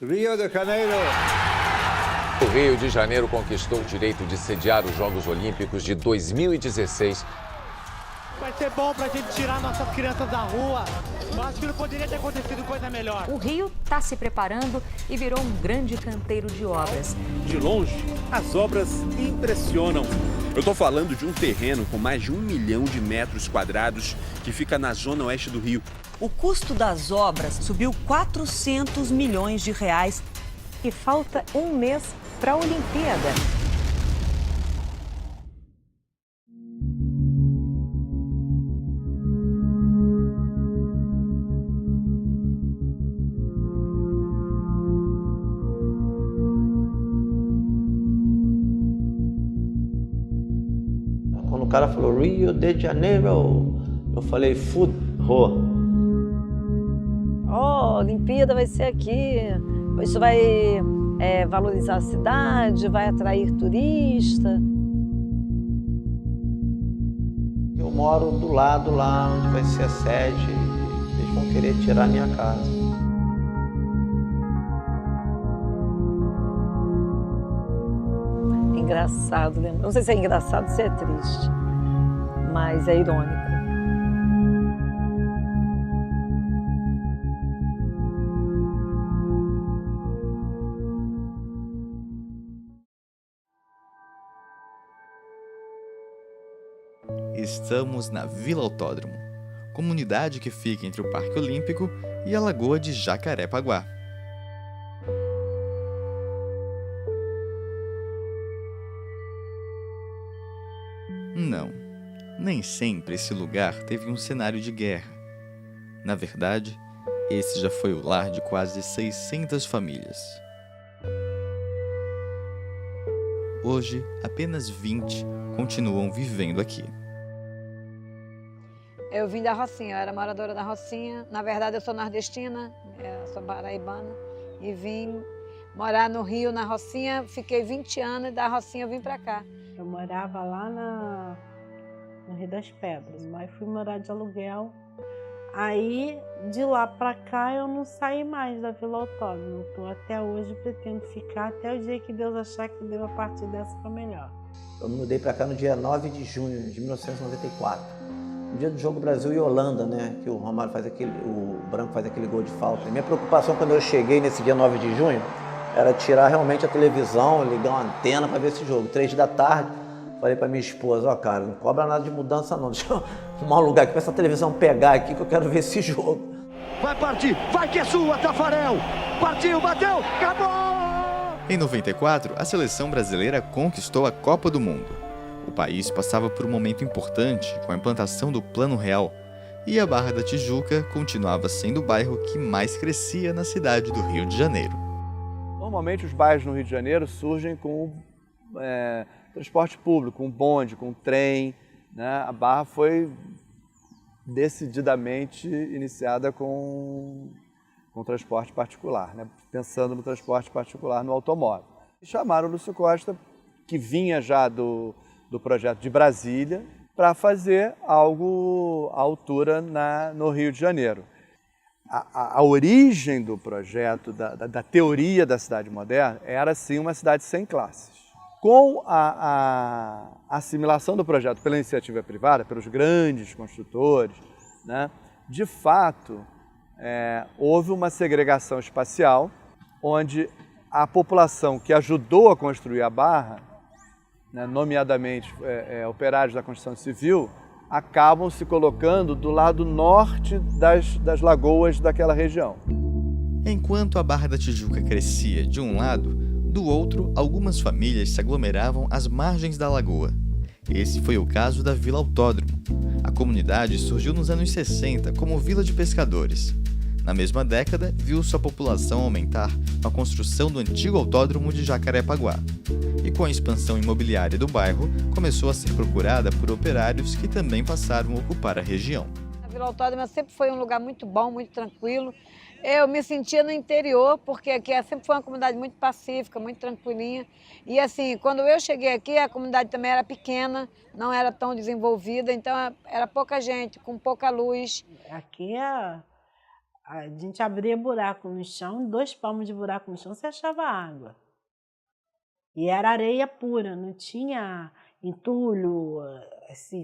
Rio de Janeiro. O Rio de Janeiro conquistou o direito de sediar os Jogos Olímpicos de 2016. Vai ser bom pra gente tirar nossas crianças da rua. Eu acho que não poderia ter acontecido coisa melhor. O Rio está se preparando e virou um grande canteiro de obras. De longe, as obras impressionam. Eu estou falando de um terreno com mais de 1 milhão de metros quadrados que fica na zona oeste do Rio. O custo das obras subiu 400 milhões de reais. E falta um mês para a Olimpíada. Quando o cara falou Rio de Janeiro, eu falei Ro. Oh, a Olimpíada vai ser aqui. Isso vai valorizar a cidade, vai atrair turista. Eu moro do lado lá onde vai ser a sede. Eles vão querer tirar minha casa. Engraçado, né? Não sei se é engraçado ou se é triste, mas é irônico. Estamos na Vila Autódromo, comunidade que fica entre o Parque Olímpico e a Lagoa de Jacarepaguá. Não, nem sempre esse lugar teve um cenário de guerra. Na verdade, esse já foi o lar de quase 600 famílias. Hoje, apenas 20 continuam vivendo aqui. Eu vim da Rocinha, eu era moradora da Rocinha. Na verdade, eu sou nordestina, sou paraibana. E vim morar no Rio, na Rocinha. Fiquei 20 anos e da Rocinha eu vim para cá. Eu morava lá no Rio das Pedras, mas fui morar de aluguel. Aí, de lá para cá, eu não saí mais da Vila Autódromo. Até hoje, pretendo ficar até o dia que Deus achar que deu a partir dessa para melhor. Eu me mudei para cá no dia 9 de junho de 1994. No dia do jogo Brasil e Holanda, né? Que o Romário o Branco faz aquele gol de falta. E minha preocupação quando eu cheguei nesse dia 9 de junho era tirar realmente a televisão, ligar uma antena para ver esse jogo. 3 da tarde, falei para minha esposa, cara, não cobra nada de mudança não, deixa eu arrumar um lugar aqui para essa televisão pegar aqui que eu quero ver esse jogo. Vai partir, vai que é sua, Tafarel! Partiu, bateu, acabou! Em 94, a seleção brasileira conquistou a Copa do Mundo. O país passava por um momento importante com a implantação do Plano Real, e a Barra da Tijuca continuava sendo o bairro que mais crescia na cidade do Rio de Janeiro. Normalmente os bairros no Rio de Janeiro surgem com transporte público, com bonde, com trem, né? A Barra foi decididamente iniciada com transporte particular, né? Pensando no transporte particular no automóvel. E chamaram o Lúcio Costa, que vinha já do projeto de Brasília, para fazer algo à altura no Rio de Janeiro. A origem do projeto, da teoria da cidade moderna, era sim uma cidade sem classes. Com a assimilação do projeto pela iniciativa privada, pelos grandes construtores, né, de fato, houve uma segregação espacial, onde a população que ajudou a construir a Barra, né, nomeadamente operários da construção civil, acabam se colocando do lado norte das lagoas daquela região. Enquanto a Barra da Tijuca crescia de um lado, do outro, algumas famílias se aglomeravam às margens da lagoa. Esse foi o caso da Vila Autódromo. A comunidade surgiu nos anos 60 como vila de pescadores. Na mesma década, viu sua população aumentar com a construção do antigo autódromo de Jacarepaguá. E com a expansão imobiliária do bairro, começou a ser procurada por operários que também passaram a ocupar a região. A Vila Autódromo sempre foi um lugar muito bom, muito tranquilo. Eu me sentia no interior, porque aqui sempre foi uma comunidade muito pacífica, muito tranquilinha. E assim, quando eu cheguei aqui, a comunidade também era pequena, não era tão desenvolvida, então era pouca gente, com pouca luz. Aqui A gente abria buraco no chão, 2 palmos de buraco no chão, você achava água. E era areia pura, não tinha entulho,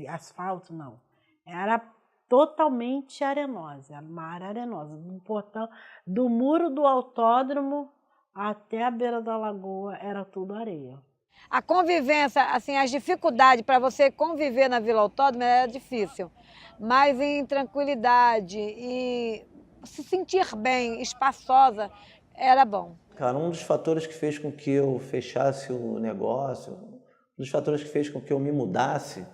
asfalto, não. Era totalmente arenosa, era uma área arenosa. Do portão, do muro do autódromo até a beira da lagoa era tudo areia. A convivência, assim, as dificuldades para você conviver na Vila Autódromo era difícil, mas em tranquilidade e se sentir bem, espaçosa, era bom. Cara, um dos fatores que fez com que eu fechasse o negócio, um dos fatores que fez com que eu me mudasse,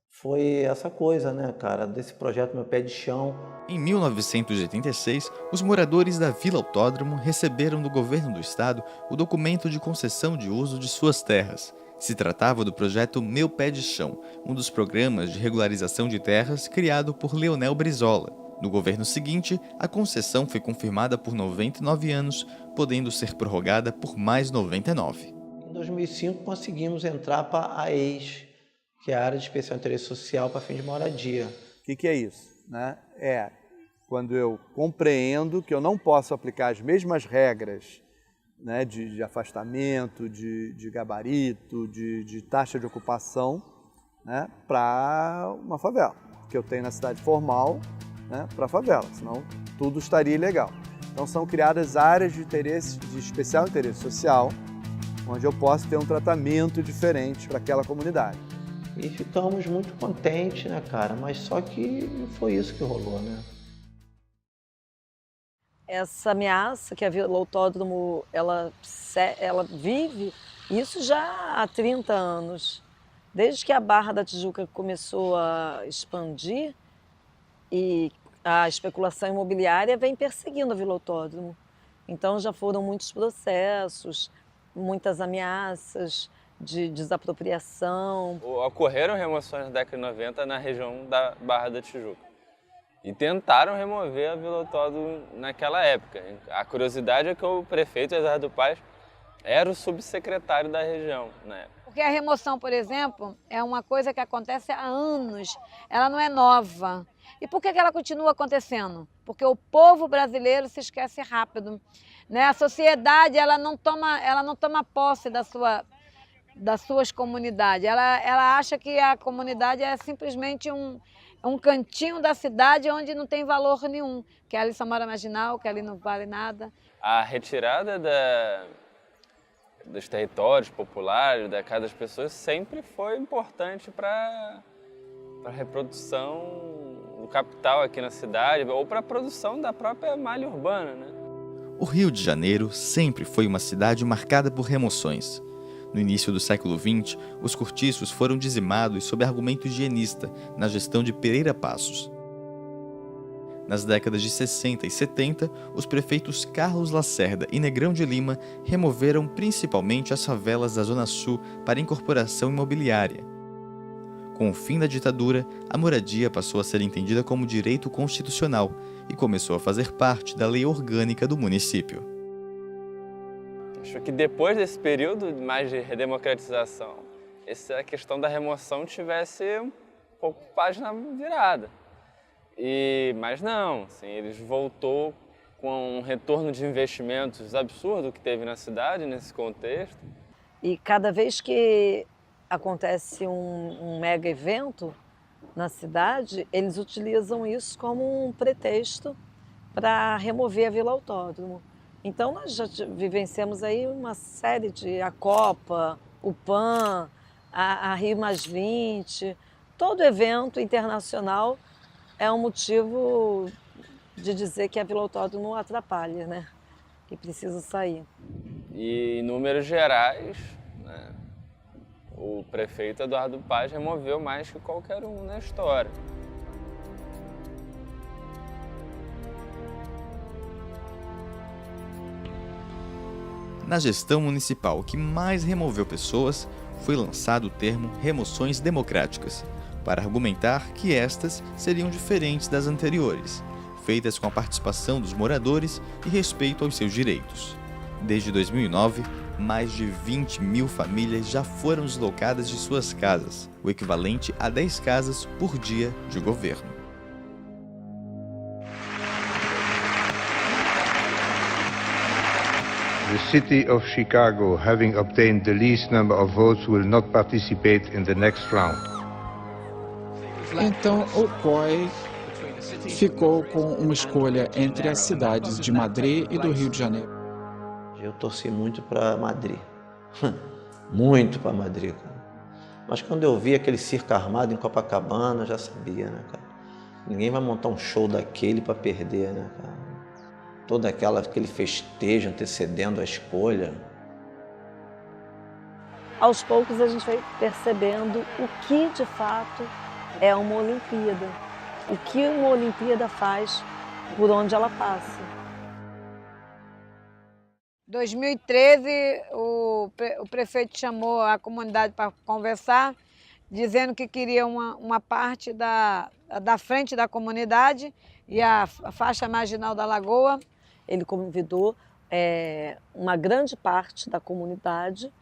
foi essa coisa, né, cara, desse projeto Meu Pé de Chão. Em 1986, os moradores da Vila Autódromo receberam do governo do estado o documento de concessão de uso de suas terras. Se tratava do projeto Meu Pé de Chão, um dos programas de regularização de terras criado por Leonel Brizola. No governo seguinte, a concessão foi confirmada por 99 anos, podendo ser prorrogada por mais 99. Em 2005, conseguimos entrar para a AES, que é a Área de Especial Interesse Social para fim de moradia. O que é isso? Né? É quando eu compreendo que eu não posso aplicar as mesmas regras, né, de afastamento, de gabarito, de taxa de ocupação, né, para uma favela, que eu tenho na cidade formal, né, para a favela, senão tudo estaria ilegal. Então são criadas áreas de interesse, de especial interesse social, onde eu posso ter um tratamento diferente para aquela comunidade. E ficamos muito contentes, né, cara? Mas só que não foi isso que rolou, né? Essa ameaça que a Vila Autódromo ela vive, isso já há 30 anos. Desde que a Barra da Tijuca começou a expandir e a especulação imobiliária vem perseguindo a Vila Autódromo. Então já foram muitos processos, muitas ameaças de desapropriação. Ocorreram remoções na década de 90 na região da Barra da Tijuca. E tentaram remover a Vila Autódromo naquela época. A curiosidade é que o prefeito Eduardo Paes era o subsecretário da região na época. Porque a remoção, por exemplo, é uma coisa que acontece há anos, ela não é nova. E por que ela continua acontecendo? Porque o povo brasileiro se esquece rápido, né? A sociedade ela não toma posse das suas comunidades. Ela acha que a comunidade é simplesmente um cantinho da cidade onde não tem valor nenhum, que ali só mora marginal, que ali não vale nada. A retirada dos territórios populares, da casa das pessoas, sempre foi importante para a reprodução do capital aqui na cidade, ou para a produção da própria malha urbana, né? O Rio de Janeiro sempre foi uma cidade marcada por remoções. No início do século XX, os cortiços foram dizimados sob argumento higienista na gestão de Pereira Passos. Nas décadas de 60 e 70, os prefeitos Carlos Lacerda e Negrão de Lima removeram principalmente as favelas da Zona Sul para incorporação imobiliária. Com o fim da ditadura, a moradia passou a ser entendida como direito constitucional e começou a fazer parte da lei orgânica do município. Acho que depois desse período mais de redemocratização, essa questão da remoção tivesse um pouco página virada. Mas não, assim, eles voltou com um retorno de investimentos absurdo que teve na cidade nesse contexto. E cada vez que acontece um mega evento na cidade, eles utilizam isso como um pretexto para remover a Vila Autódromo. Então nós já vivenciamos aí uma série de a Copa, o PAN, a Rio Mais 20, todo evento internacional é um motivo de dizer que a Vila Autódromo atrapalha, né? Que precisa sair. E em números gerais, né, o prefeito Eduardo Paes removeu mais que qualquer um na história. Na gestão municipal que mais removeu pessoas, foi lançado o termo remoções democráticas, para argumentar que estas seriam diferentes das anteriores, feitas com a participação dos moradores e respeito aos seus direitos. Desde 2009, mais de 20 mil famílias já foram deslocadas de suas casas, o equivalente a 10 casas por dia de governo. the city of Chicago, having obtained the least number of votes, will not participate in the next round. Então, o COI ficou com uma escolha entre as cidades de Madrid e do Rio de Janeiro. Eu torci muito para Madrid, muito para Madrid, cara. Mas quando eu vi aquele circo armado em Copacabana, eu já sabia, né, cara? Ninguém vai montar um show daquele para perder, né, cara? Todo aquele festejo antecedendo a escolha. Aos poucos a gente vai percebendo o que de fato é uma Olimpíada. O que uma Olimpíada faz por onde ela passa. Em 2013, o prefeito chamou a comunidade para conversar, dizendo que queria uma parte da frente da comunidade e a faixa marginal da lagoa. Ele convidou uma grande parte da comunidade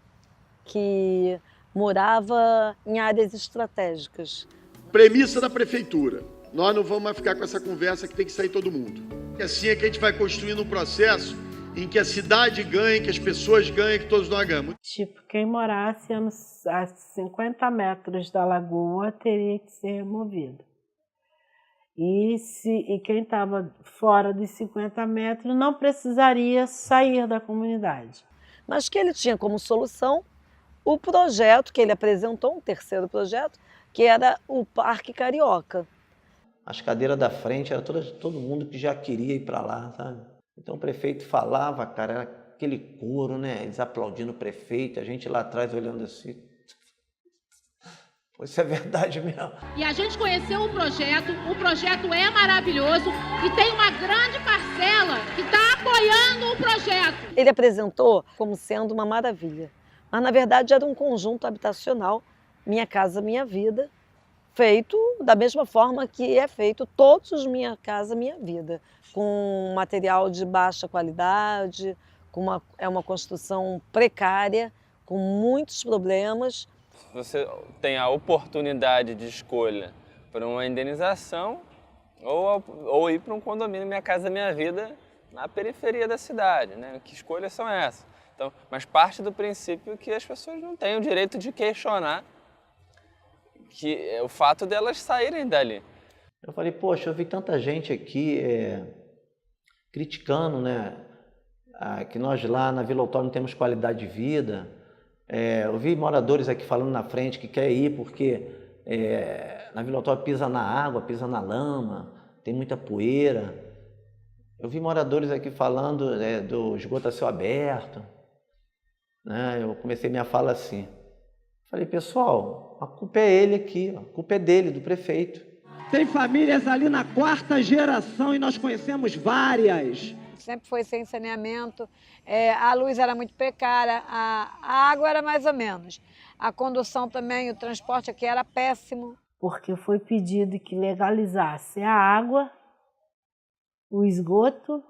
que morava em áreas estratégicas. Premissa da prefeitura. Nós não vamos mais ficar com essa conversa que tem que sair todo mundo. E assim é que a gente vai construindo um processo em que a cidade ganhe, que as pessoas ganhem, que todos nós ganhamos. Tipo, quem morasse a 50 metros da lagoa teria que ser removido. E quem estava fora dos 50 metros não precisaria sair da comunidade. Mas que ele tinha como solução o projeto que ele apresentou, um terceiro projeto, que era o Parque Carioca. As cadeiras da frente, era todo mundo que já queria ir para lá, sabe? Então o prefeito falava, cara, era aquele coro, né? Eles aplaudindo o prefeito, a gente lá atrás olhando assim. Pô, isso é verdade mesmo. E a gente conheceu o projeto é maravilhoso e tem uma grande parcela que está apoiando o projeto. Ele apresentou como sendo uma maravilha, mas na verdade era um conjunto habitacional, Minha Casa Minha Vida, feito da mesma forma que é feito todos os Minha Casa Minha Vida, com material de baixa qualidade, é uma construção precária, com muitos problemas. Você tem a oportunidade de escolha para uma indenização ou ir para um condomínio Minha Casa Minha Vida na periferia da cidade, né? Que escolhas são essas? Então, mas parte do princípio que as pessoas não têm o direito de questionar que é o fato delas saírem dali. Eu falei, poxa, eu vi tanta gente aqui criticando, né, que nós lá na Vila Autódromo não temos qualidade de vida. Eu vi moradores aqui falando na frente que quer ir porque na Vila Autódromo pisa na água, pisa na lama, tem muita poeira. Eu vi moradores aqui falando do esgoto a céu aberto. Né? Eu comecei minha fala assim. Falei, pessoal, a culpa é ele aqui, a culpa é dele, do prefeito. Tem famílias ali na 4ª geração e nós conhecemos várias. Sempre foi sem saneamento, a luz era muito precária, a água era mais ou menos. A condução também, o transporte aqui era péssimo. Porque foi pedido que legalizasse a água, o esgoto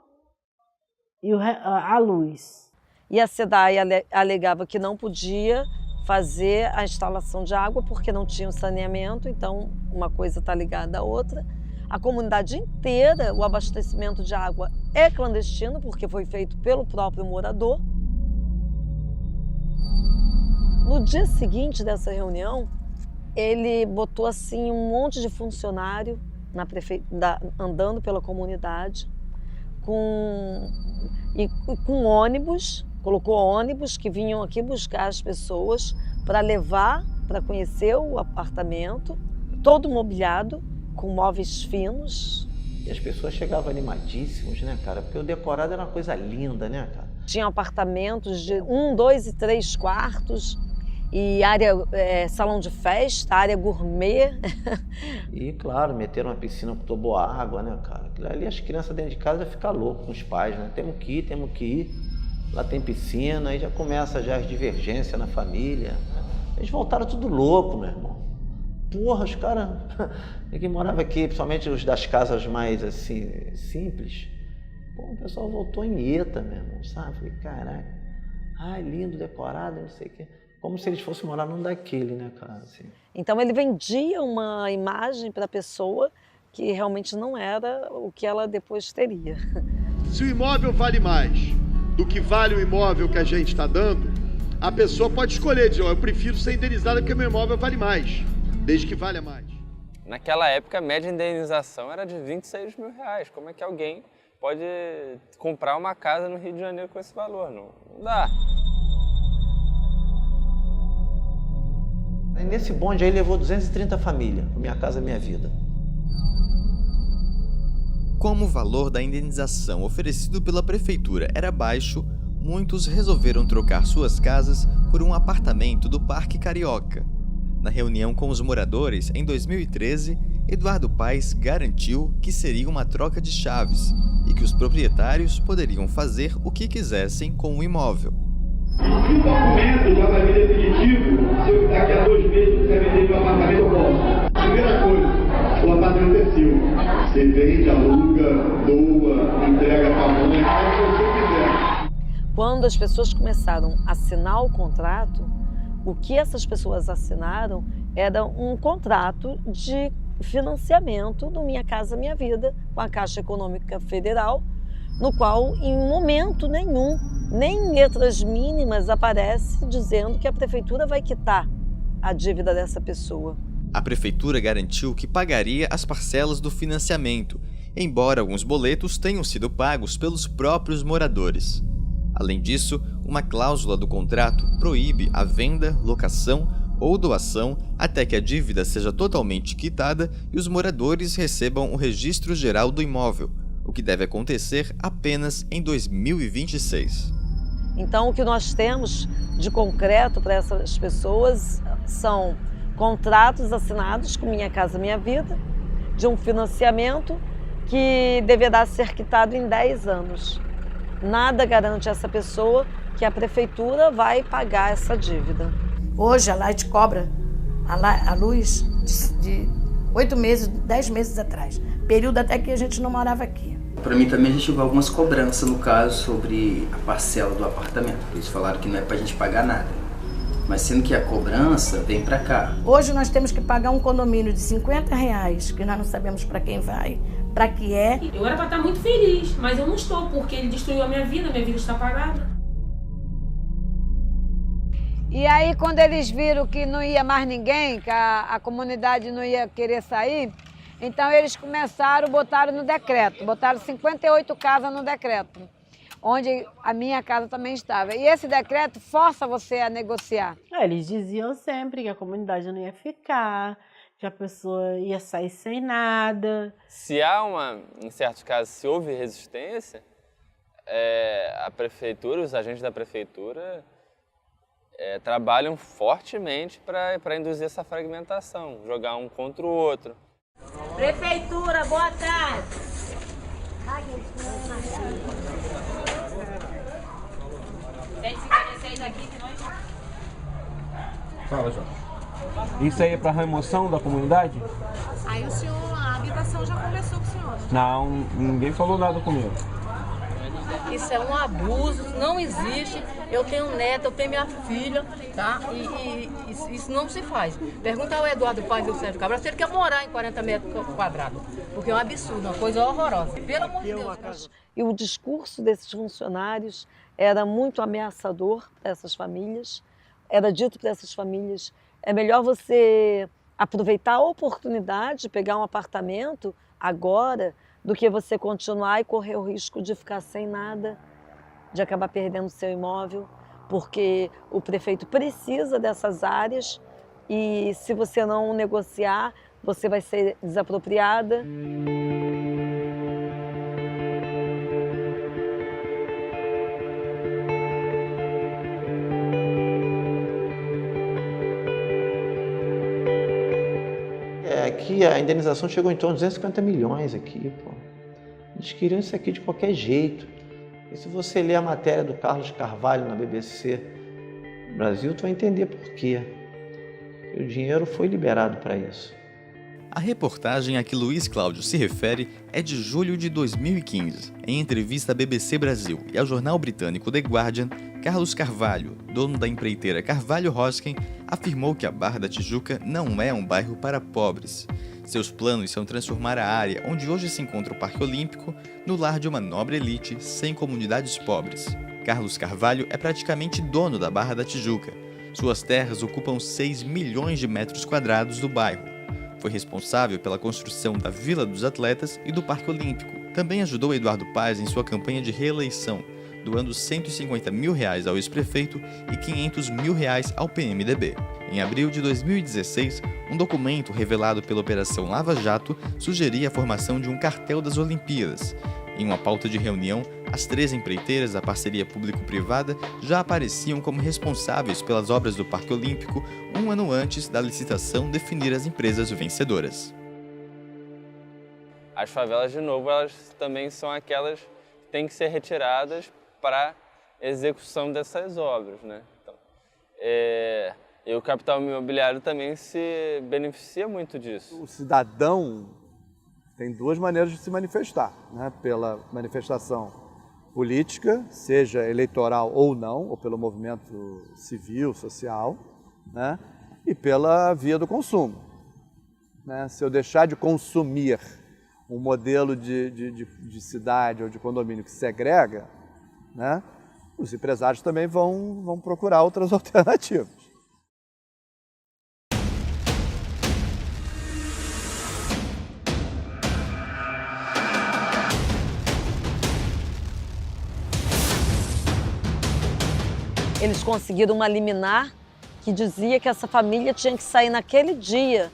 e a luz. E a SEDAI alegava que não podia fazer a instalação de água porque não tinha o saneamento, então uma coisa está ligada à outra. A comunidade inteira, o abastecimento de água é clandestino porque foi feito pelo próprio morador. No dia seguinte dessa reunião, ele botou assim um monte de funcionário andando pela comunidade com ônibus. Colocou ônibus que vinham aqui buscar as pessoas para levar, para conhecer o apartamento, todo mobiliado, com móveis finos. E as pessoas chegavam animadíssimos, né, cara? Porque o decorado era uma coisa linda, né, cara? Tinham apartamentos de 1, 2 e 3 quartos, e área, salão de festa, área gourmet. E, claro, meteram uma piscina com toboágua, né, cara? Aquilo ali, as crianças dentro de casa ficam loucas com os pais, né? Temos que ir. Lá tem piscina, aí já começa já as divergências na família. Eles voltaram tudo louco, meu irmão. Porra, os caras que moravam aqui, principalmente os das casas mais assim, simples, pô, o pessoal voltou em eta, meu irmão, sabe? Falei, caraca, ai, lindo, decorado, não sei o quê. Como se eles fossem morar num daquele, né, cara? Assim. Então ele vendia uma imagem para a pessoa que realmente não era o que ela depois teria. Se o imóvel vale mais do que vale o imóvel que a gente está dando, a pessoa pode escolher, dizer, eu prefiro ser indenizada porque meu imóvel vale mais, desde que valha mais. Naquela época, a média indenização era de R$26 mil. Como é que alguém pode comprar uma casa no Rio de Janeiro com esse valor? Não dá. Nesse bonde aí levou 230 famílias, Minha Casa Minha Vida. Como o valor da indenização oferecido pela prefeitura era baixo, muitos resolveram trocar suas casas por um apartamento do Parque Carioca. Na reunião com os moradores, em 2013, Eduardo Paes garantiu que seria uma troca de chaves e que os proprietários poderiam fazer o que quisessem com o imóvel. Se o documento já vai vir definitivo, se daqui a 2 meses você vender meu apartamento, eu posso. Primeira coisa, o apartamento é seu. Você vende, aluga, doa, entrega para a mãe, faz o que você quiser. Quando as pessoas começaram a assinar o contrato, o que essas pessoas assinaram era um contrato de financiamento do Minha Casa Minha Vida com a Caixa Econômica Federal, no qual, em momento nenhum, nem em letras mínimas aparece dizendo que a prefeitura vai quitar a dívida dessa pessoa. A prefeitura garantiu que pagaria as parcelas do financiamento, embora alguns boletos tenham sido pagos pelos próprios moradores. Além disso, uma cláusula do contrato proíbe a venda, locação ou doação até que a dívida seja totalmente quitada e os moradores recebam o registro geral do imóvel, o que deve acontecer apenas em 2026. Então, o que nós temos de concreto para essas pessoas são contratos assinados com Minha Casa Minha Vida, de um financiamento que deverá ser quitado em 10 anos. Nada garante a essa pessoa que a prefeitura vai pagar essa dívida. Hoje a Light cobra a luz de 8 meses, 10 meses atrás, período até que a gente não morava aqui. Para mim também a gente tive algumas cobranças no caso sobre a parcela do apartamento. Eles falaram que não é para a gente pagar nada, mas sendo que a cobrança vem para cá. Hoje nós temos que pagar um condomínio de R$50, que nós não sabemos para quem vai, para que é. Eu era para estar muito feliz, mas eu não estou, porque ele destruiu a minha vida está parada. E aí, quando eles viram que não ia mais ninguém, que a comunidade não ia querer sair, então eles botaram no decreto, botaram 58 casas no decreto, onde a minha casa também estava. E esse decreto força você a negociar. Eles diziam sempre que a comunidade não ia ficar, que a pessoa ia sair sem nada. Se há em certos casos, se houve resistência, a prefeitura, os agentes da prefeitura trabalham fortemente para induzir essa fragmentação, jogar um contra o outro. Prefeitura, boa tarde. Fala, João. Isso aí é para remoção da comunidade? Aí o senhor, a habitação já conversou com o senhor? Não, ninguém falou nada comigo. Isso é um abuso, não existe. Eu tenho neta, eu tenho minha filha, tá? E isso não se faz. Pergunta ao Eduardo Paes e o Sérgio Cabral se ele quer morar em 40 metros quadrados. Porque é um absurdo, uma coisa horrorosa. Pelo amor de Deus. E o discurso desses funcionários era muito ameaçador para essas famílias. Era dito para essas famílias, é melhor você aproveitar a oportunidade de pegar um apartamento agora do que você continuar e correr o risco de ficar sem nada, de acabar perdendo seu imóvel, porque o prefeito precisa dessas áreas e se você não negociar, você vai ser desapropriada. Aqui a indenização chegou em torno de 250 milhões aqui, pô. Eles queriam isso aqui de qualquer jeito. E se você ler a matéria do Carlos Carvalho na BBC Brasil, tu vai entender por quê. O dinheiro foi liberado para isso. A reportagem a que Luiz Cláudio se refere é de julho de 2015. Em entrevista à BBC Brasil e ao jornal britânico The Guardian, Carlos Carvalho, dono da empreiteira Carvalho Hosking, afirmou que a Barra da Tijuca não é um bairro para pobres. Seus planos são transformar a área onde hoje se encontra o Parque Olímpico no lar de uma nobre elite sem comunidades pobres. Carlos Carvalho é praticamente dono da Barra da Tijuca. Suas terras ocupam 6 milhões de metros quadrados do bairro. Foi responsável pela construção da Vila dos Atletas e do Parque Olímpico. Também ajudou Eduardo Paes em sua campanha de reeleição, doando R$ 150 mil ao ex-prefeito e R$ 500 mil ao PMDB. Em abril de 2016, um documento revelado pela Operação Lava Jato sugeria a formação de um cartel das Olimpíadas. Em uma pauta de reunião, as 3 empreiteiras da parceria público-privada já apareciam como responsáveis pelas obras do Parque Olímpico um ano antes da licitação definir as empresas vencedoras. As favelas, de novo, elas também são aquelas que têm que ser retiradas para execução dessas obras, né? Então, e o capital imobiliário também se beneficia muito disso. O cidadão tem 2 maneiras de se manifestar, né? Pela manifestação política, seja eleitoral ou não, ou pelo movimento civil, social, né? E pela via do consumo, né? Se eu deixar de consumir um modelo de cidade ou de condomínio que segrega, né? Os empresários também vão procurar outras alternativas. Eles conseguiram uma liminar que dizia que essa família tinha que sair naquele dia.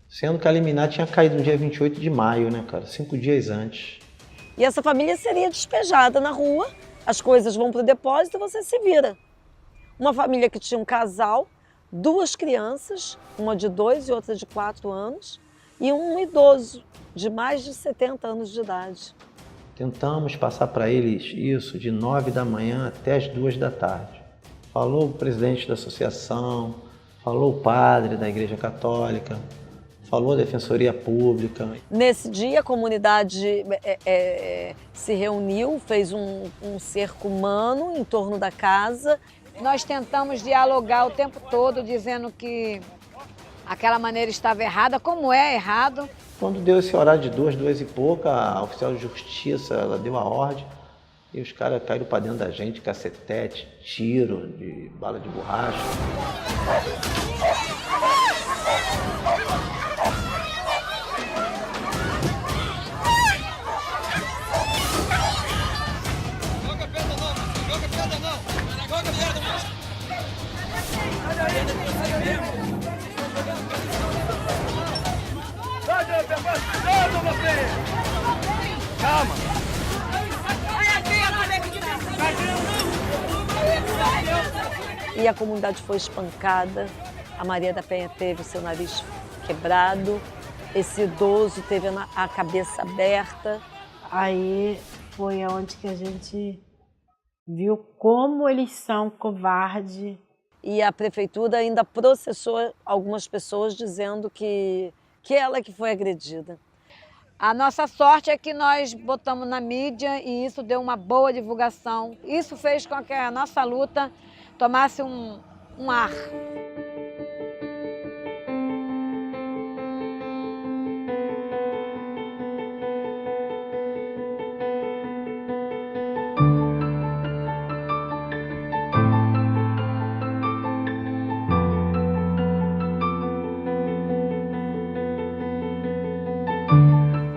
Sendo que a liminar tinha caído no dia 28 de maio, né, cara? 5 dias antes. E essa família seria despejada na rua, as coisas vão para o depósito e você se vira. Uma família que tinha um casal, 2 crianças, uma de 2 e outra de 4 anos, e um idoso de mais de 70 anos de idade. Tentamos passar para eles isso de 9 da manhã até as 2 da tarde. Falou o presidente da associação, falou o padre da Igreja Católica, falou a Defensoria Pública. Nesse dia a comunidade se reuniu, fez um cerco humano em torno da casa. Nós tentamos dialogar o tempo todo, dizendo que aquela maneira estava errada, como é errado. Quando deu esse horário de 2 e pouca, a oficial de justiça ela deu a ordem e os caras caíram para dentro da gente, cacetete, tiro, de bala de borracha. Calma. E a comunidade foi espancada, a Maria da Penha teve o seu nariz quebrado, esse idoso teve a cabeça aberta. Aí foi onde que a gente viu como eles são covardes. E a prefeitura ainda processou algumas pessoas dizendo que ela que foi agredida. A nossa sorte é que nós botamos na mídia e isso deu uma boa divulgação. Isso fez com que a nossa luta tomasse um ar.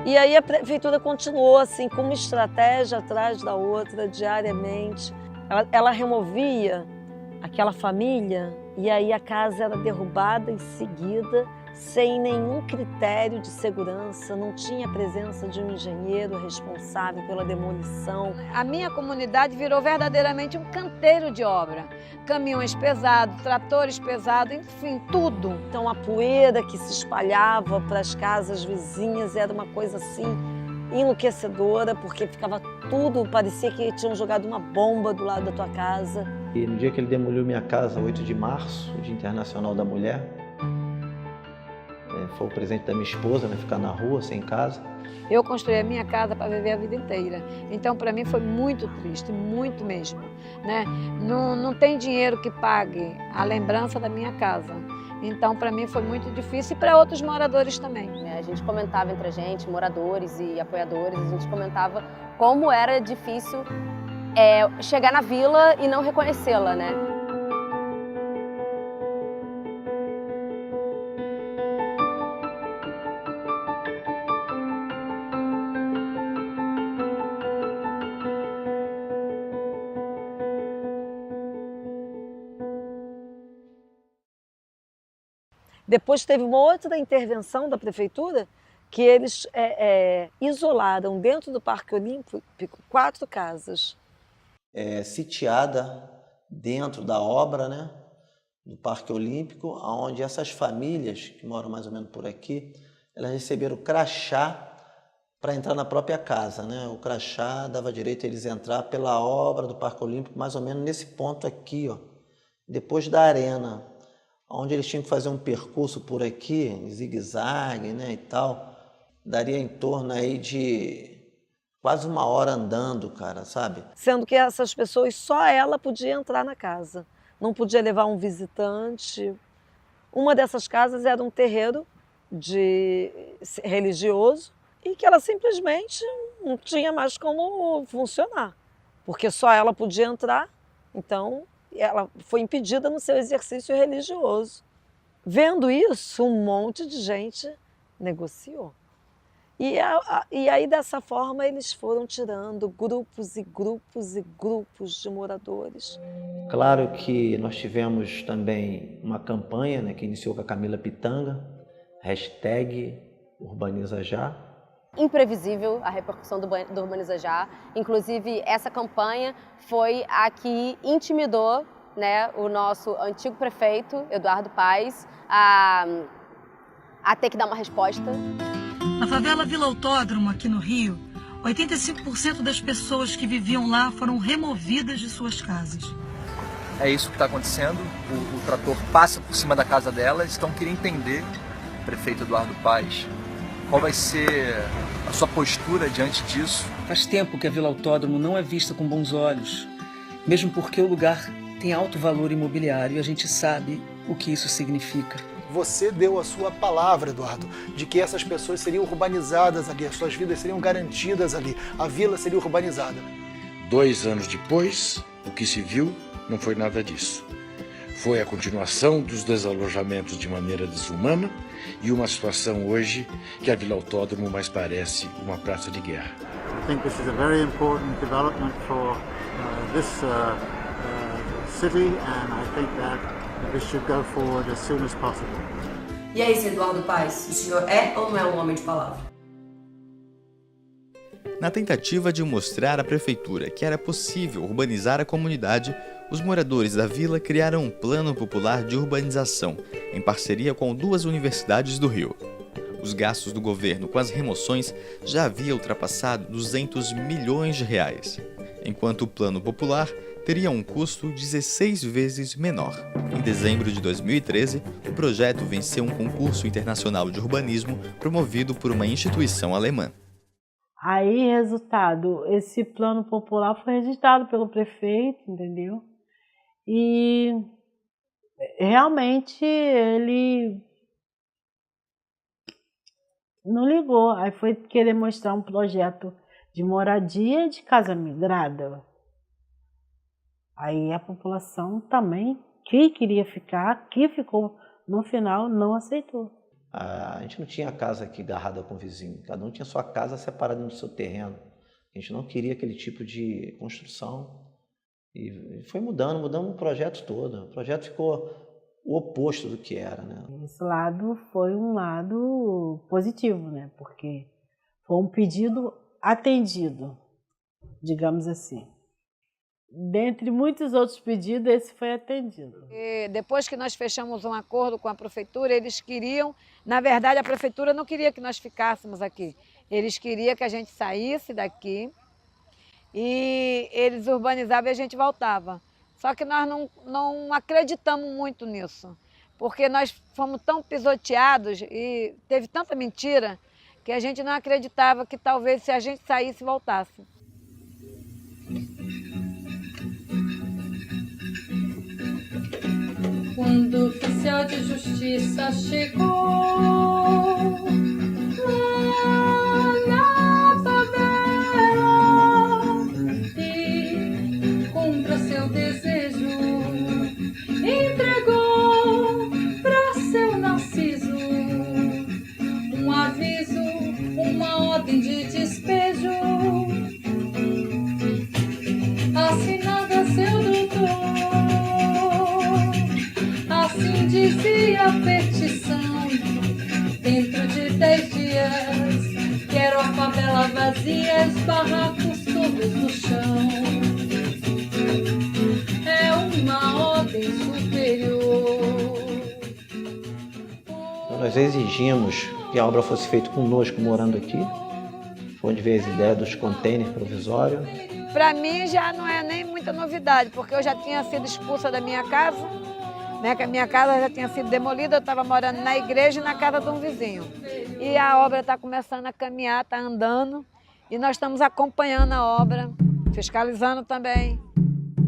E aí a prefeitura continuou assim, com uma estratégia atrás da outra, diariamente. Ela removia aquela família e aí a casa era derrubada em seguida, sem nenhum critério de segurança, não tinha a presença de um engenheiro responsável pela demolição. A minha comunidade virou verdadeiramente um canteiro de obra. Caminhões pesados, tratores pesados, enfim, tudo. Então a poeira que se espalhava para as casas vizinhas era uma coisa assim enlouquecedora, porque ficava tudo, parecia que tinham jogado uma bomba do lado da tua casa. E no dia que ele demoliu minha casa, 8 de março, o Dia Internacional da Mulher, foi o presente da minha esposa, né, ficar na rua, sem casa. Eu construí a minha casa para viver a vida inteira. Então, para mim, foi muito triste, muito mesmo, né? Não tem dinheiro que pague a lembrança da minha casa. Então, para mim, foi muito difícil e para outros moradores também. A gente comentava entre a gente, moradores e apoiadores, a gente comentava como era difícil chegar na vila e não reconhecê-la, né? Depois teve uma outra intervenção da prefeitura que eles isolaram dentro do Parque Olímpico 4 casas. Sitiada dentro da obra, né, do Parque Olímpico, onde essas famílias que moram mais ou menos por aqui, elas receberam crachá para entrar na própria casa, né? O crachá dava direito a eles entrar pela obra do Parque Olímpico, mais ou menos nesse ponto aqui, ó, depois da arena, onde eles tinham que fazer um percurso por aqui, em zigue-zague, né, e tal, daria em torno aí de quase 1 hora andando, cara, sabe? Sendo que essas pessoas, só ela podia entrar na casa, não podia levar um visitante. Uma dessas casas era um terreiro religioso e que ela simplesmente não tinha mais como funcionar, porque só ela podia entrar, então ela foi impedida no seu exercício religioso. Vendo isso, um monte de gente negociou. E aí, dessa forma, eles foram tirando grupos e grupos e grupos de moradores. Claro que nós tivemos também uma campanha, né, que iniciou com a Camila Pitanga, #UrbanizaJá. Imprevisível a repercussão do Urbaniza Já. Inclusive, essa campanha foi a que intimidou, né, o nosso antigo prefeito, Eduardo Paes, a ter que dar uma resposta. Na favela Vila Autódromo, aqui no Rio, 85% das pessoas que viviam lá foram removidas de suas casas. É isso que está acontecendo, o trator passa por cima da casa delas, então queria entender, prefeito Eduardo Paes, qual vai ser a sua postura diante disso? Faz tempo que a Vila Autódromo não é vista com bons olhos, mesmo porque o lugar tem alto valor imobiliário e a gente sabe o que isso significa. Você deu a sua palavra, Eduardo, de que essas pessoas seriam urbanizadas ali, as suas vidas seriam garantidas ali, a vila seria urbanizada. 2 anos depois, o que se viu não foi nada disso. Foi a continuação dos desalojamentos de maneira desumana e uma situação hoje que a Vila Autódromo mais parece uma praça de guerra. I think this is a very important development for this city, and I think that this should go forward as soon as possible. E aí, Sr. Eduardo Paes, o senhor é ou não é um homem de palavra? Na tentativa de mostrar à prefeitura que era possível urbanizar a comunidade, os moradores da vila criaram um plano popular de urbanização, em parceria com 2 universidades do Rio. Os gastos do governo com as remoções já havia ultrapassado 200 milhões de reais, enquanto o plano popular teria um custo 16 vezes menor. Em dezembro de 2013, o projeto venceu um concurso internacional de urbanismo promovido por uma instituição alemã. Aí, resultado, esse plano popular foi registrado pelo prefeito, entendeu? E realmente ele não ligou. Aí foi querer mostrar um projeto de moradia de casa migrada. Aí a população também, que queria ficar, que ficou, no final não aceitou. A gente não tinha casa aqui agarrada com o vizinho, cada um tinha sua casa separada no seu terreno. A gente não queria aquele tipo de construção. E foi mudando o projeto todo. O projeto ficou o oposto do que era, né? Esse lado foi um lado positivo, né? Porque foi um pedido atendido, digamos assim. Dentre muitos outros pedidos, esse foi atendido. E depois que nós fechamos um acordo com a prefeitura, eles queriam, na verdade a prefeitura não queria que nós ficássemos aqui. Eles queriam que a gente saísse daqui e eles urbanizavam e a gente voltava. Só que nós não acreditamos muito nisso, porque nós fomos tão pisoteados e teve tanta mentira que a gente não acreditava que talvez se a gente saísse, voltasse. Quando o oficial de justiça chegou lá na favela e Nós exigimos que a obra fosse feita conosco morando aqui. Foi onde veio as ideias dos containers provisórios. Para mim já não é nem muita novidade, porque eu já tinha sido expulsa da minha casa, né, que a minha casa já tinha sido demolida, eu estava morando na igreja e na casa de um vizinho. E a obra está começando a caminhar, está andando, e nós estamos acompanhando a obra, fiscalizando também.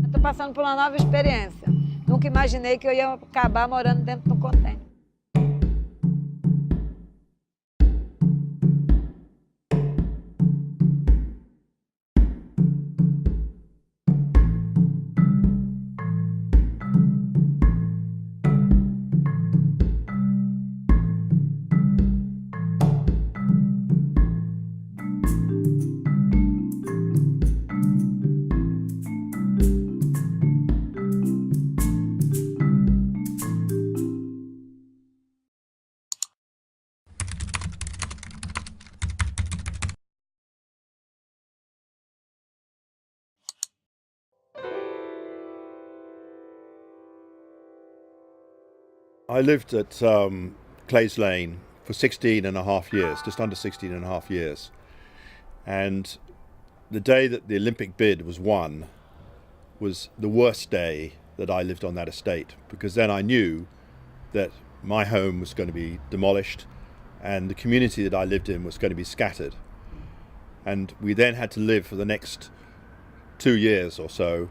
Estou passando por uma nova experiência. Nunca imaginei que eu ia acabar morando dentro de um container. I lived at Clays Lane for 16 and a half years, just under 16 and a half years. And the day that the Olympic bid was won was the worst day that I lived on that estate, because then I knew that my home was going to be demolished and the community that I lived in was going to be scattered. And we then had to live for the next 2 years or so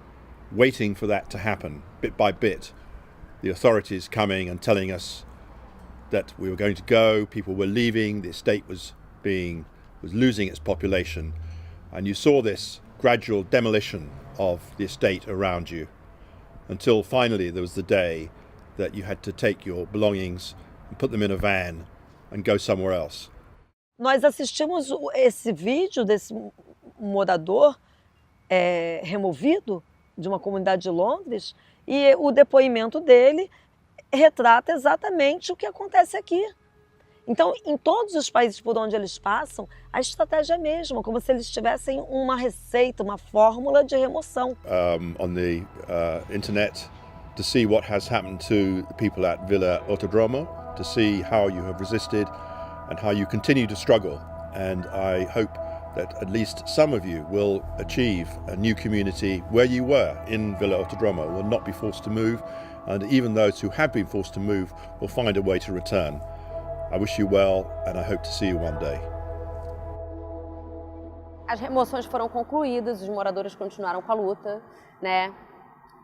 waiting for that to happen, bit by bit. The authorities coming and telling us that we were going to go, people were leaving, the estate was losing its population, and you saw this gradual demolition of the estate around you, until finally there was the day that you had to take your belongings and put them in a van and go somewhere else. Nós assistimos esse vídeo desse morador removido de uma comunidade de Londres, e o depoimento dele retrata exatamente o que acontece aqui. Então, em todos os países por onde eles passam, a estratégia é a mesma, como se eles tivessem uma receita, uma fórmula de remoção. On the internet, to see what has happened to the people at Villa Autodromo, to see how you have resisted and how you continue to struggle. And I hope that at least some of you will achieve a new community where you were in Villa Autodromo, will not be forced to move, and even those who have been forced to move will find a way to return. I wish you well, and I hope to see you one day. As remoções foram concluídas, os moradores continuaram com a luta, né,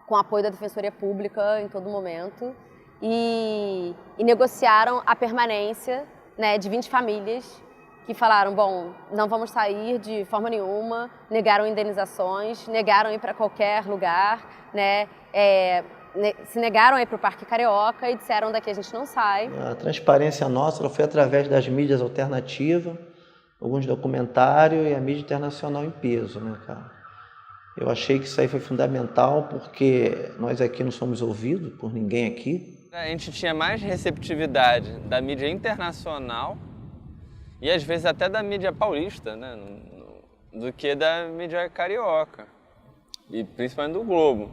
com apoio da Defensoria Pública em todo momento, e negociaram a permanência, né, de 20 famílias que falaram, bom, não vamos sair de forma nenhuma, negaram indenizações, negaram ir para qualquer lugar, né, se negaram a ir para o Parque Carioca e disseram daqui a gente não sai. A transparência nossa ela foi através das mídias alternativas, alguns documentários e a mídia internacional em peso, né, cara? Eu achei que isso aí foi fundamental porque nós aqui não somos ouvidos por ninguém aqui. A gente tinha mais receptividade da mídia internacional e às vezes até da mídia paulista, né, do que da mídia carioca, e principalmente do Globo.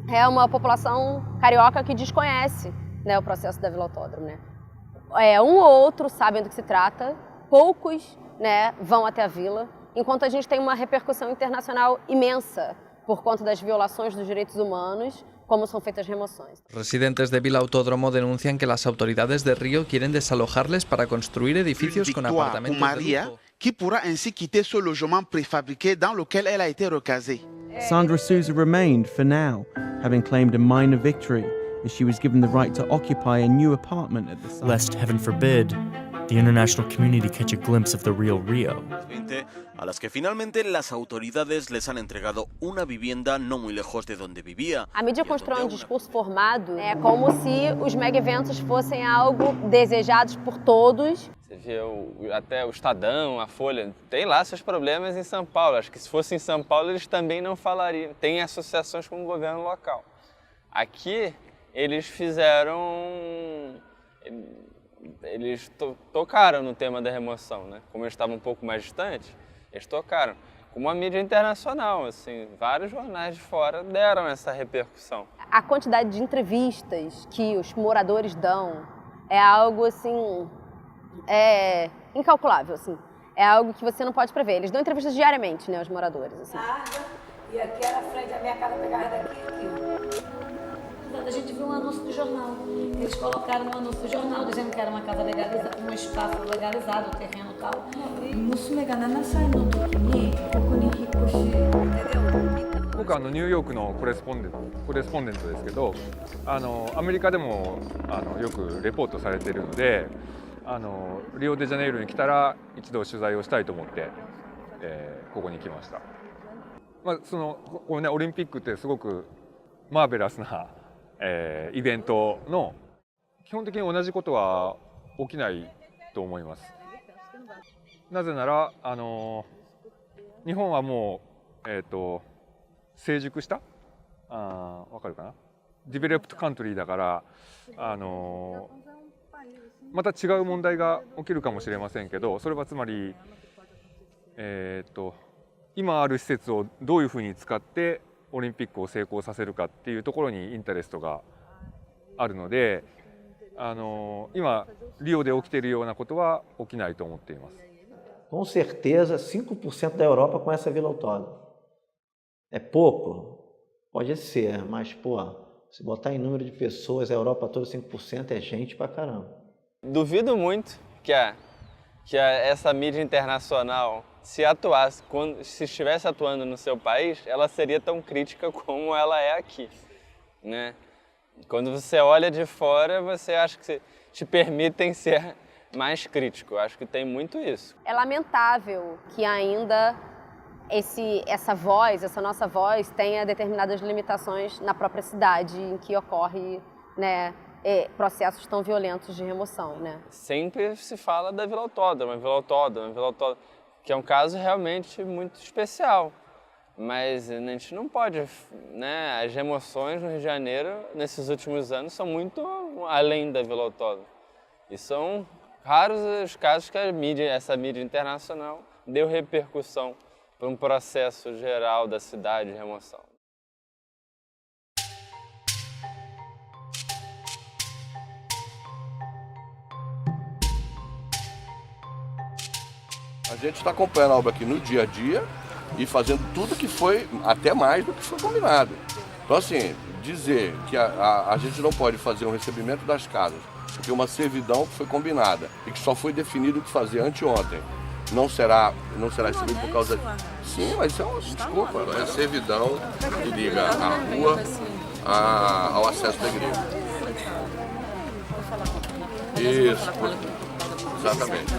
É uma população carioca que desconhece, né, o processo da Vila Autódromo, né? Um ou outro sabem do que se trata, poucos, né, vão até a vila, enquanto a gente tem uma repercussão internacional imensa por conta das violações dos direitos humanos, cómo son feitas remociones. Residentes de Villa Autódromo denuncian que las autoridades de Río quieren desalojarles para construir edificios con apartamentos de lujo. Qui pourra ainsi quitter ce logement préfabriqué dans lequel elle a été recasée. Sandra Souza remained for now, having claimed a minor victory as she was given the right to occupy a new apartment at the site. Lest, heaven forbid, the international community catch a glimpse of the real Rio. A las que finalmente las autoridades les han entregado una vivienda no muy lejos de donde vivía. A mídia constrói discurso formado, é como se os mega eventos fossem algo desejados por todos. Você vê até o Estadão, a Folha, tem lá seus problemas em São Paulo. Acho que se fosse em São Paulo eles também não falariam. Tem associações com o governo local. Aqui eles tocaram no tema da remoção, né? Como eles estavam um pouco mais distantes, eles tocaram. Como a mídia internacional, assim, vários jornais de fora deram essa repercussão. A quantidade de entrevistas que os moradores dão é algo assim incalculável, assim. É algo que você não pode prever. Eles dão entrevistas diariamente, né, os moradores, assim. E aqui era a frente da minha casa, pegava daqui e aqui. A gente viu um anúncio do jornal. Eles colocaram um anúncio do jornal dizendo que era uma casa legalizada, um espaço legalizado, o terreno e tal. Entendeu? 僕はニューヨークのコレスポンデントですけど、アメリカでもよくレポートされているので、リオデジャネイロに来たら一度取材をしたいと思って、ここに来ました。これね、オリンピックってすごくマーベラスな、イベントの基本的に同じことは起きないと思います。なぜなら日本はもう成熟したわかるかな、ディベロップドカントリーだからまた違う問題が起きるかもしれませんけど、それはつまり今ある施設をどういうふうに使ってオリンピックを成功させるかっていうところにインタレストがあるので、今リオで起きているようなことは起きないと思っています。Com certeza, 5% da Europa conhece a Vila Autódromo. É pouco? Pode ser, mas, pô, se botar em número de pessoas, a Europa toda 5% é gente pra caramba. Duvido muito que essa mídia internacional, se atuasse, se estivesse atuando no seu país, ela seria tão crítica como ela é aqui, né? Quando você olha de fora, você acha que te permitem ser mais crítico. Acho que tem muito isso. É lamentável que ainda essa nossa voz, tenha determinadas limitações na própria cidade em que ocorre, né, processos tão violentos de remoção, né? Sempre se fala da Vila Autódromo, que é um caso realmente muito especial. Mas a gente não pode, né? As remoções no Rio de Janeiro, nesses últimos anos, são muito além da Vila Autódromo. E são raros os casos que essa mídia internacional deu repercussão para um processo geral da cidade de remoção. A gente está acompanhando a obra aqui no dia a dia e fazendo tudo que foi, até mais do que foi combinado. Então, assim, dizer que a gente não pode fazer um recebimento das casas, porque uma servidão que foi combinada e que só foi definido o que fazer anteontem, não será recebido por causa... Sim, mas isso é uma desculpa. É a servidão que liga a rua ao acesso da igreja. Isso, exatamente.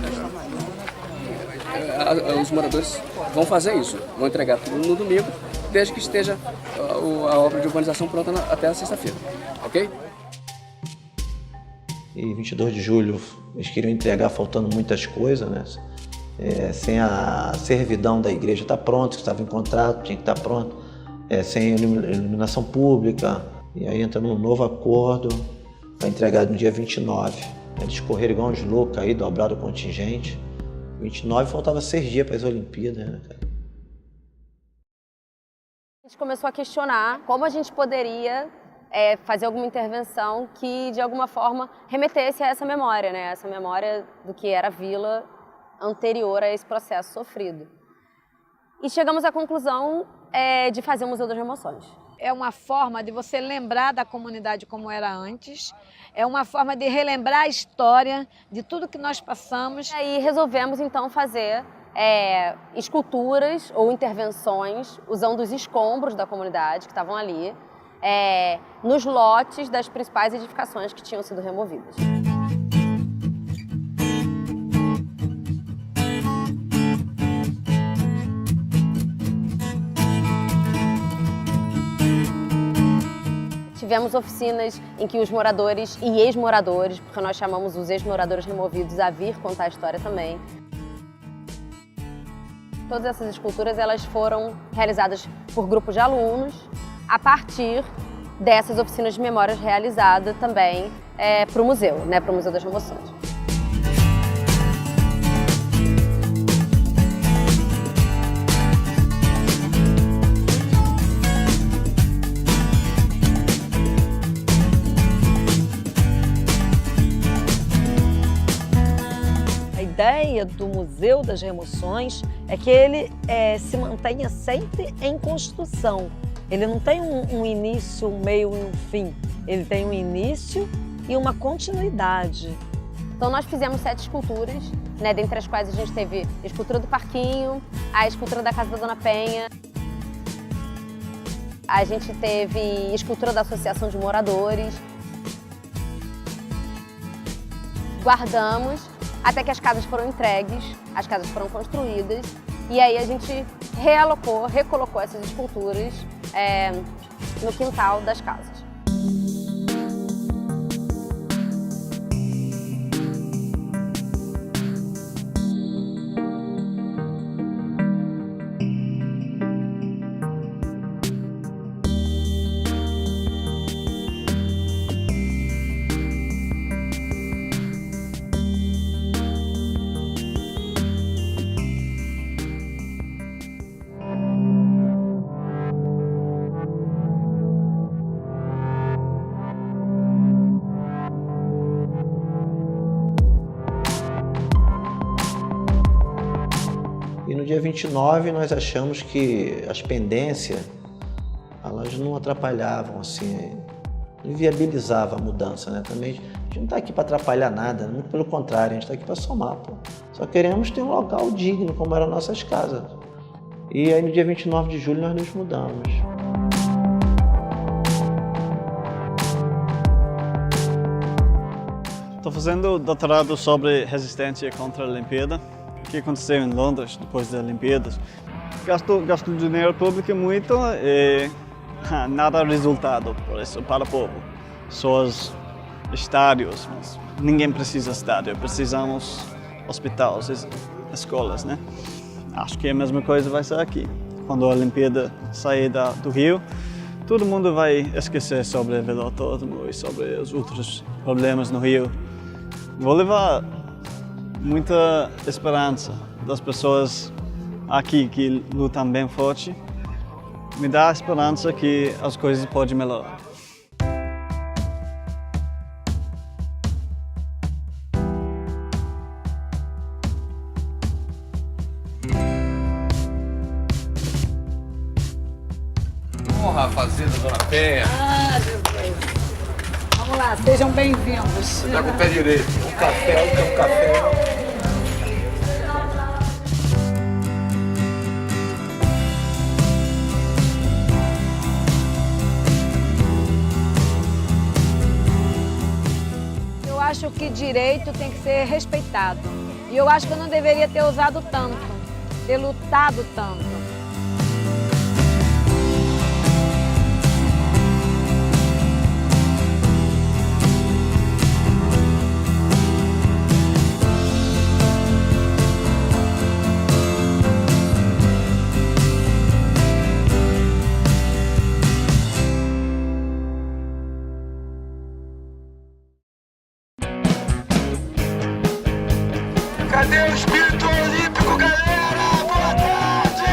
Os moradores vão fazer isso, vão entregar tudo no domingo, desde que esteja a obra de urbanização pronta até a sexta-feira, ok? E 22 de julho eles queriam entregar faltando muitas coisas, né? Sem a servidão da igreja estar pronta, que estava em contrato, tinha que estar pronto, sem iluminação pública, e aí entra num novo acordo, foi entregado no dia 29. Eles correram igual uns loucos aí, dobraram o contingente. 29 faltava 6 dias para as Olimpíadas, né, cara? A gente começou a questionar como a gente poderia fazer alguma intervenção que, de alguma forma, remetesse a essa memória, né? Essa memória do que era a vila anterior a esse processo sofrido. E chegamos à conclusão de fazer o Museu das Remoções. É uma forma de você lembrar da comunidade como era antes, é uma forma de relembrar a história de tudo que nós passamos. E aí resolvemos, então, fazer esculturas ou intervenções usando os escombros da comunidade que estavam ali, nos lotes das principais edificações que tinham sido removidas. Tivemos oficinas em que os moradores e ex-moradores, porque nós chamamos os ex-moradores removidos a vir contar a história também. Todas essas esculturas elas foram realizadas por grupos de alunos a partir dessas oficinas de memórias realizadas também para o museu, né, para o Museu das Remoções. ideia do Museu das Remoções é que ele se mantenha sempre em construção. Ele não tem um início, um meio e um fim. Ele tem um início e uma continuidade. Então nós fizemos 7 esculturas, né, dentre as quais a gente teve a escultura do Parquinho, a escultura da Casa da Dona Penha, a gente teve a escultura da Associação de Moradores. Guardamos até que as casas foram entregues, as casas foram construídas e aí a gente recolocou essas esculturas no quintal das casas. E no dia 29 nós achamos que as pendências, elas não atrapalhavam, assim, não inviabilizava a mudança, né? Também a gente não está aqui para atrapalhar nada, muito pelo contrário, a gente está aqui para somar, pô. Só queremos ter um local digno, como eram nossas casas. E aí no dia 29 de julho nós nos mudamos. Estou fazendo doutorado sobre resistência contra a Olimpíada. O que aconteceu em Londres depois das Olimpíadas. Gasto dinheiro público muito e nada resultado por isso, para o povo. Só os estádios, mas ninguém precisa de estádio, precisamos hospitais, escolas, né? Acho que a mesma coisa vai ser aqui. Quando a Olimpíada sair do Rio, todo mundo vai esquecer sobre a Vila Autódromo e sobre os outros problemas no Rio. Vou levar muita esperança das pessoas aqui que lutam bem forte. Me dá a esperança que as coisas podem melhorar. Honra a Fazenda Dona Penha. Ah, Jesus. Vamos lá, sejam bem-vindos. Tá com o pé direito. Um café, um café. Eu acho que direito tem que ser respeitado. E eu acho que eu não deveria ter usado tanto, ter lutado tanto. Cadê o espírito olímpico, galera? Boa tarde!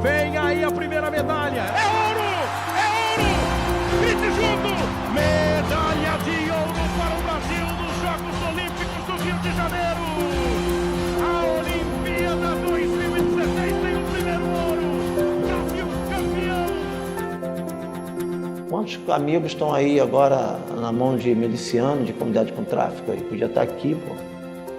Vem aí a primeira medalha. É ouro! É ouro! Grite junto! Medalha de ouro para o Brasil nos Jogos Olímpicos do Rio de Janeiro. A Olimpíada 2016 tem o primeiro ouro. Brasil campeão. Quantos amigos estão aí agora na mão de miliciano, de comunidade com tráfico aí? Podia estar aqui, pô.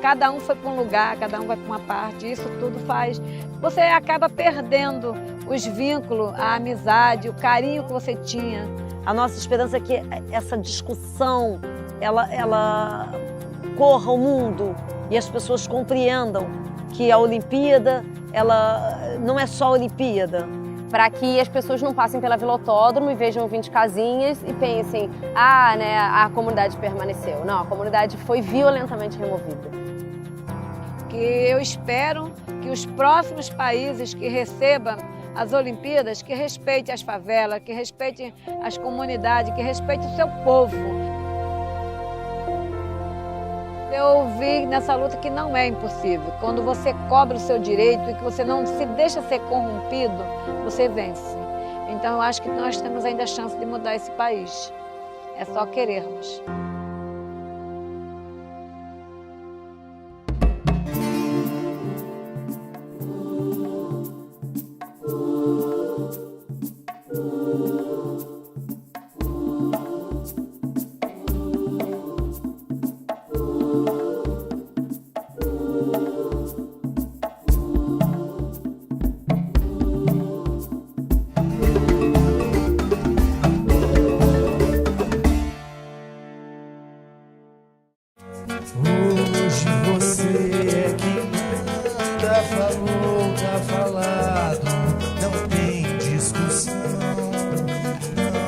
Cada um foi para um lugar, cada um vai para uma parte, isso tudo faz. Você acaba perdendo os vínculos, a amizade, o carinho que você tinha. A nossa esperança é que essa discussão, ela corra o mundo e as pessoas compreendam que a Olimpíada, ela não é só a Olimpíada? Para que as pessoas não passem pela Vila Autódromo e vejam 20 casinhas e pensem, né, a comunidade permaneceu. Não, a comunidade foi violentamente removida. Que eu espero que os próximos países que recebam as Olimpíadas, que respeitem as favelas, que respeitem as comunidades, que respeitem o seu povo. Eu vi nessa luta que não é impossível. Quando você cobra o seu direito e que você não se deixa ser corrompido, você vence. Então eu acho que nós temos ainda a chance de mudar esse país. É só querermos. Hoje você é quem manda, falou, tá falado, não tem discussão, não.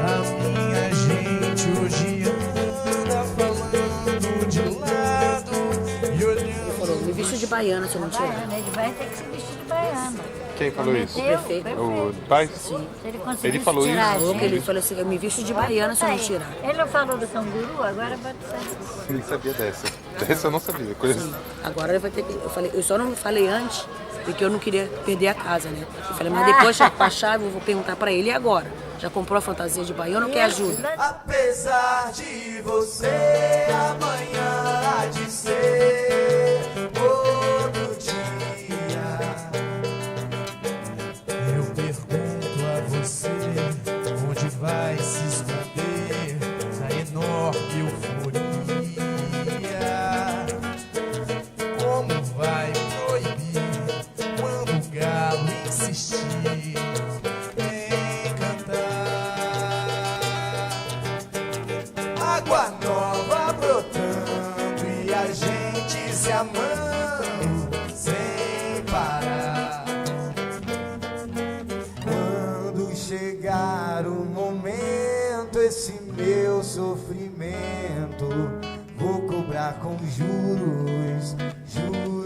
A minha gente hoje anda falando de lado e olhando. Falou, me visto de baiana se eu não tirar. Baiana, ele vai ter que se vestir de baiana. Quem falou isso? O prefeito. O pai? Sim. Ele falou isso? Ele falou assim, eu me visto de baiana se eu não tirar. Ele não falou do canguru, agora vai saber. Nem sabia dessa. Dessa eu não sabia. Sim. Agora ele vai ter que... Eu só não falei antes, porque eu não queria perder a casa, né? Eu falei, mas depois pra chave eu vou perguntar pra ele, e agora? Já comprou a fantasia de baiano ou quer ajuda? Apesar de você, amanhã há de ser outro dia. Eu pergunto a você, onde vai se esconder a enorme euforia? Como vai proibir quando o galo insistir em cantar? Água nova brotando e a gente se amando sem parar. Quando chegar o momento, esse meu sofrimento vou cobrar com juros, juros.